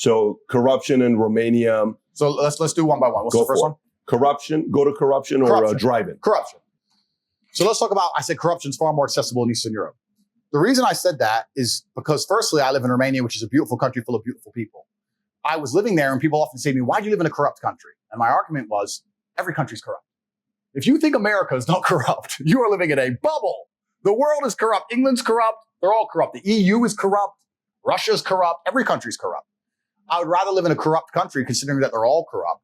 So corruption in Romania. So let's do one by one. What's the first one? Corruption. Go to corruption or driving. Corruption. So let's talk about, I said corruption is far more accessible in Eastern Europe. The reason I said that is because firstly, I live in Romania, which is a beautiful country full of beautiful people. I was living there and people often say to me, why do you live in a corrupt country? And my argument was, every country's corrupt. If you think America is not corrupt, you are living in a bubble. The world is corrupt. England's corrupt. They're all corrupt. The EU is corrupt. Russia's corrupt. Every country's corrupt. I would rather live in a corrupt country, considering that they're all corrupt,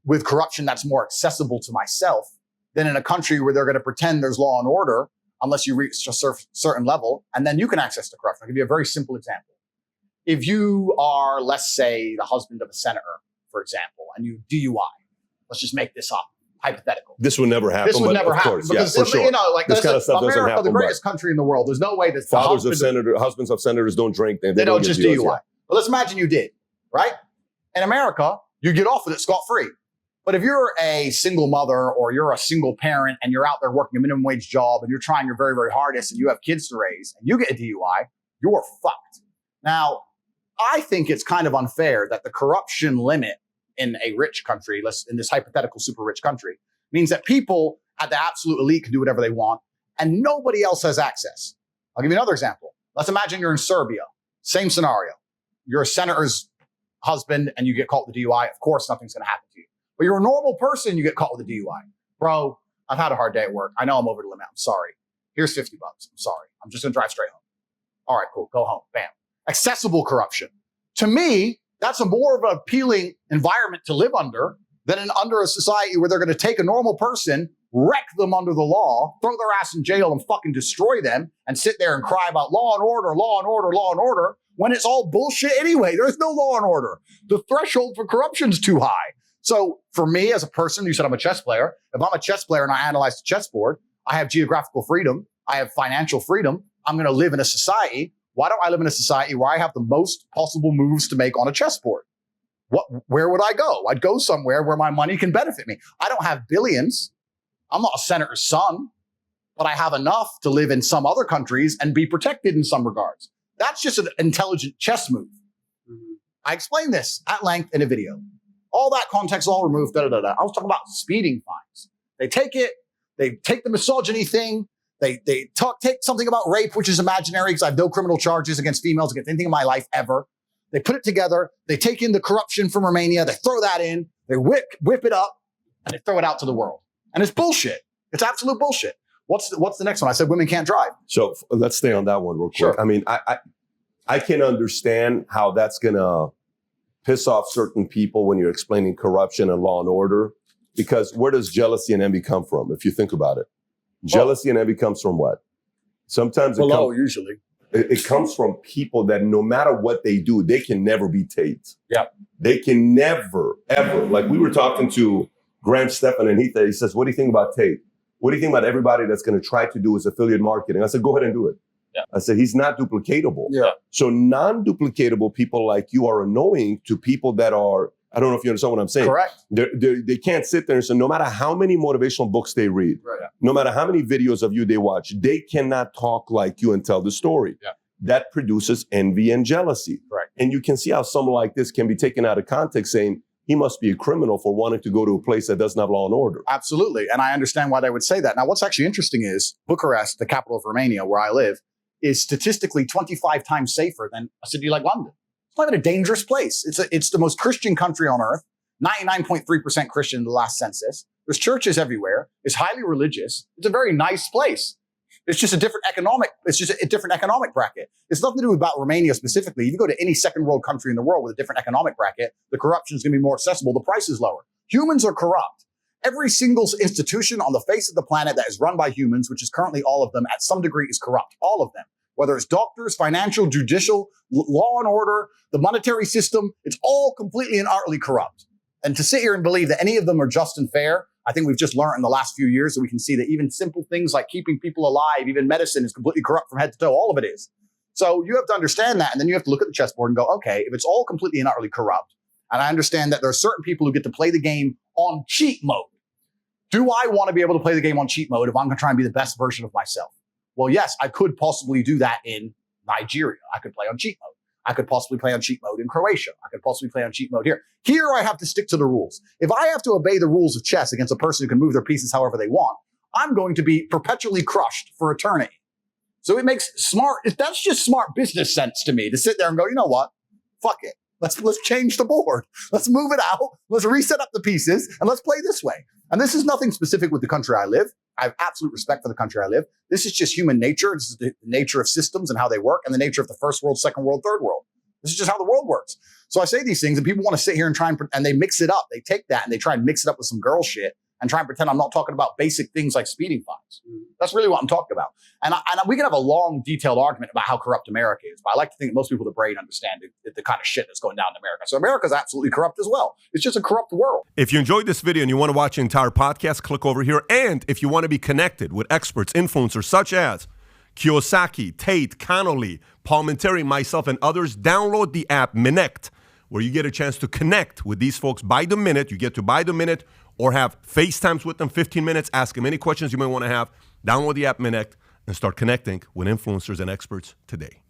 with corruption that's more accessible to myself, than in a country where they're going to pretend there's law and order unless you reach a certain level, and then you can access the corruption. I'll give you a very simple example. If you are, let's say, the husband of a senator, for example, and you DUI, let's just make this up, hypothetical. This would never happen. This would never happen. Course, because, yeah, for sure. You know, like this kind of stuff doesn't happen. The greatest country in the world. There's no way that husbands of senators don't drink. They don't just DUI. Well, let's imagine you did, right? In America, you get off with it scot-free. But if you're a single mother or you're a single parent and you're out there working a minimum wage job and you're trying your very, very hardest and you have kids to raise and you get a DUI, you're fucked. Now, I think it's kind of unfair that the corruption limit in a rich country, in this hypothetical super rich country, means that people at the absolute elite can do whatever they want and nobody else has access. I'll give you another example. Let's imagine you're in Serbia. Same scenario. You're a senator's husband and you get caught with a DUI. Of course, nothing's going to happen to you. But you're a normal person, you get caught with a DUI. Bro, I've had a hard day at work. I know I'm over the limit. I'm sorry. Here's $50. I'm sorry. I'm just going to drive straight home. All right, cool. Go home. Bam. Accessible corruption. To me, that's a more of an appealing environment to live under than under a society where they're going to take a normal person, wreck them under the law, throw their ass in jail and fucking destroy them and sit there and cry about law and order, law and order, law and order, when it's all bullshit anyway. There's no law and order. The threshold for corruption is too high. So for me as a person, you said I'm a chess player. If I'm a chess player and I analyze the chessboard, I have geographical freedom. I have financial freedom. I'm going to live in a society. Why don't I live in a society where I have the most possible moves to make on a chessboard? Where would I go? I'd go somewhere where my money can benefit me. I don't have billions. I'm not a senator's son, but I have enough to live in some other countries and be protected in some regards. That's just an intelligent chess move. I explained this at length in a video. All that context all removed, I was talking about speeding fines. They take the misogyny thing, they take something about rape, which is imaginary because I have no criminal charges against females against anything in my life ever. They put it together, they take in the corruption from Romania, they throw that in, they whip it up, and they throw it out to the world. And it's bullshit. It's absolute bullshit. What's the next one? I said women can't drive. So let's stay on that one real quick. Sure. I mean, I can understand how that's going to piss off certain people when you're explaining corruption and law and order, because where does jealousy and envy come from? If you think about it, jealousy and envy comes from what? Sometimes usually it comes from people that no matter what they do, they can never be Tate. Yeah. They can never, ever. Like we were talking to Grant Stephan and he says, what do you think about Tate? What do you think about everybody that's going to try to do his affiliate marketing? I said, go ahead and do it. Yeah. I said, he's not duplicatable. Yeah. So non-duplicatable people like you are annoying to people that are, I don't know if you understand what I'm saying. Correct. They can't sit there and say, no matter how many motivational books they read, right. No matter how many videos of you they watch, they cannot talk like you and tell the story. Yeah. That produces envy and jealousy. Right. And you can see how someone like this can be taken out of context saying, he must be a criminal for wanting to go to a place that doesn't have law and order. Absolutely. And I understand why they would say that. Now, what's actually interesting is Bucharest, the capital of Romania, where I live, is statistically 25 times safer than a city like London. It's not even a dangerous place. It's the most Christian country on earth, 99.3% Christian in the last census. There's churches everywhere. It's highly religious. It's a very nice place. It's just a different economic bracket. It's nothing to do about Romania specifically. If you go to any second world country in the world with a different economic bracket, the corruption is going to be more accessible. The price is lower. Humans are corrupt. Every single institution on the face of the planet that is run by humans, which is currently all of them at some degree, is corrupt. All of them. Whether it's doctors, financial, judicial, law and order, the monetary system, it's all completely and utterly corrupt. And to sit here and believe that any of them are just and fair, I think we've just learned in the last few years that we can see that even simple things like keeping people alive, even medicine, is completely corrupt from head to toe. All of it is. So you have to understand that. And then you have to look at the chessboard and go, okay, if it's all completely and utterly corrupt, and I understand that there are certain people who get to play the game on cheat mode. Do I want to be able to play the game on cheat mode if I'm going to try and be the best version of myself? Well, yes, I could possibly do that in Nigeria. I could play on cheat mode. I could possibly play on cheat mode in Croatia. I could possibly play on cheat mode here. Here, I have to stick to the rules. If I have to obey the rules of chess against a person who can move their pieces however they want, I'm going to be perpetually crushed for eternity. So it makes that's just smart business sense to me to sit there and go, you know what? Fuck it. Let's change the board. Let's move it out. Let's reset up the pieces and let's play this way. And this is nothing specific with the country I live. I have absolute respect for the country I live. This is just human nature. This is the nature of systems and how they work and the nature of the first world, second world, third world. This is just how the world works. So I say these things and people want to sit here and try and they mix it up. They take that and they try and mix it up with some girl shit and try and pretend I'm not talking about basic things like speeding fines. That's really what I'm talking about. And we can have a long, detailed argument about how corrupt America is, but I like to think that most people with the brain understand the kind of shit that's going down in America. So America's absolutely corrupt as well. It's just a corrupt world. If you enjoyed this video and you want to watch the entire podcast, click over here. And if you want to be connected with experts, influencers such as Kiyosaki, Tate, Connolly, Paul Menteri, myself, and others, download the app Minect, where you get a chance to connect with these folks by the minute. You get to buy the minute or have FaceTimes with them, 15 minutes, ask them any questions you may want to have. Download the app Minect and start connecting with influencers and experts today.